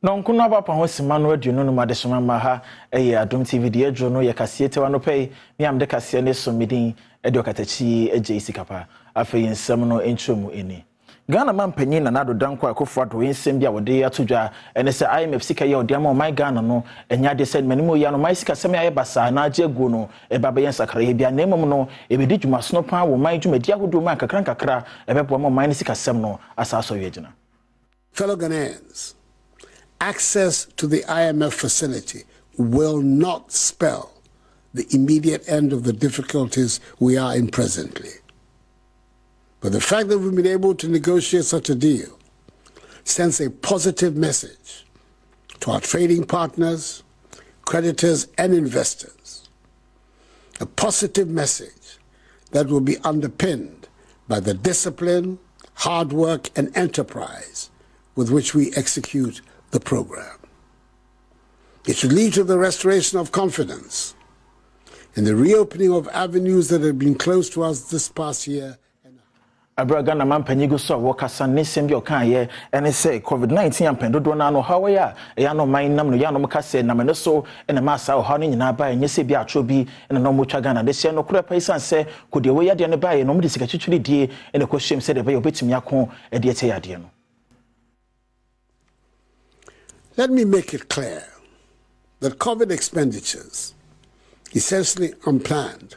No nkuna ba pa ho simano aduno no made soma ma ha Adom TV de adwo no ye Kasiebo Tau no pay mi am de kase ne so midin e de okatachi eje isikapa afa yensam no entwemu eni Ghana man panyin na nado danko akofo ado yensem bia wode atodwa ene se IMF sika ye ode ama my Ghana no enya de said menimo ya no my sika sem ya basa na agegu no e baba yen sakara ye bia nemom no e be di dwuma sono pa wo my dwumadi ahodo man kakra e be bo my sika sem no asaso yegina. Fellow Ghanaians, access to the IMF facility will not spell the immediate end of the difficulties we are in presently. But the fact that we've been able to negotiate such a deal sends a positive message to our trading partners, creditors, and investors. A positive message that will be underpinned by the discipline, hard work, and enterprise with which we execute the program. It should lead to the restoration of confidence and the reopening of avenues that have been closed to us this past year. Abraga na mampanyigo so wokasa nesem bi okan ye ene say COVID-19 ampendodo na no hawe ya no man nam no ya no mkase na me so ene masa o ha no nyina ba enye se bi atwo bi ene no motwa Ghana de se no kura paisan se kode we yade ne ba ye no mde sika twitwiri die ene ko hwem se de ba ye obetimi akon e de ete yade no. Let me make it clear that COVID expenditures, essentially unplanned,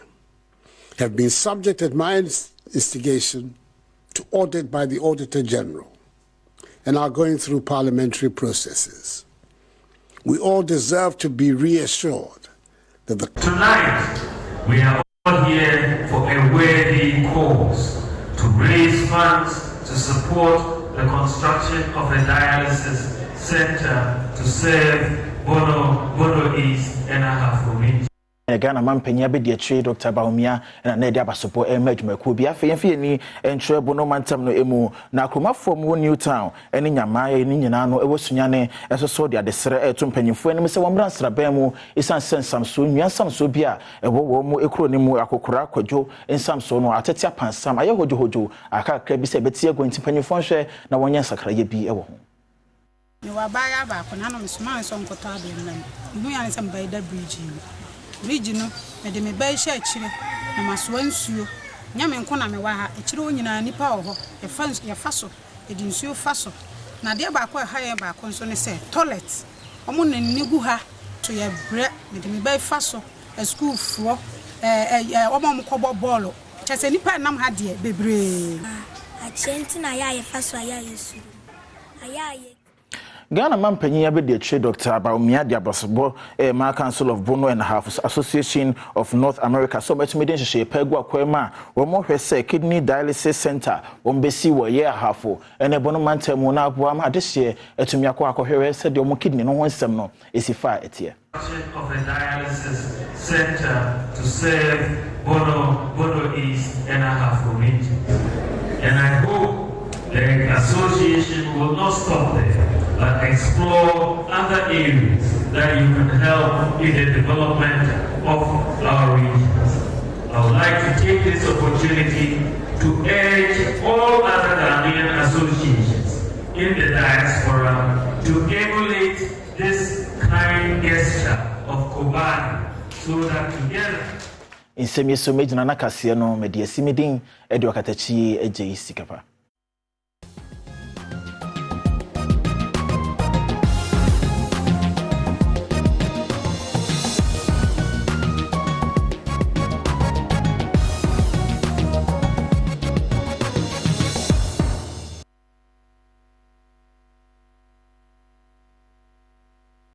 have been subject at my instigation to audit by the Auditor General and are going through parliamentary processes. We all deserve to be reassured that Tonight, we are all here for a worthy cause, to raise funds to support the construction of a dialysis center to serve Bono East and Ahafo region. Ghana man penya be de twe Dr. Baumia na na de abasopo emadwumaku bia fe ni entwe Bono mantam no emu na akromafo mu New Town ene nyamaye ni nyina no ewosunyane esoso de adesere etumpanyimfo enim se womra nsraban mu isan sensamso nnuasamso bia ewo mu ekro ni mu akokora kwadwo ensamso no atete apansam aye hojo akakra bi se betie agwantipanyimfo hwe na wonye nsakra ye bi ewo ho. Ni wabaya ba ko na no mesuma nso nkota ade nnan ihu ya nsem baida bridge no me de me ba hye akire na maso ansuo nyame nko na me wa ha akire onyina nipa wo ho ye fa so edi nsuo fa so na de ba ko ha ye ba ko nso ne se toilet omo na nigu ha to ye bre me de me ba fa so school fro omo mo kobo ball chese nipa nam ha de bebre a chenti na ya ye fa so ya yesu aya ye Ghana man panyin ya be de twe Dr. Baumia de abasobo ma Council of Bono and Half Association of North America so much meeting hye pegu akwema wo mo hwese kidney dialysis center wo mbesi wo ye hafo ene Bono mantamu na aboa ma de hye etumi akohwere se de wo kidney no ho nsem no esifa etie of a dialysis center to serve Bono East and Ahafo region. And I hope the association will not stop there, but explore other areas that you can help in the development of our regions. I would like to take this opportunity to urge all other Ghanaian associations in the diaspora to emulate this kind gesture of Kobani so that together in semi so major na Kasiebo no me de simidin e de okatachi eje isikapa.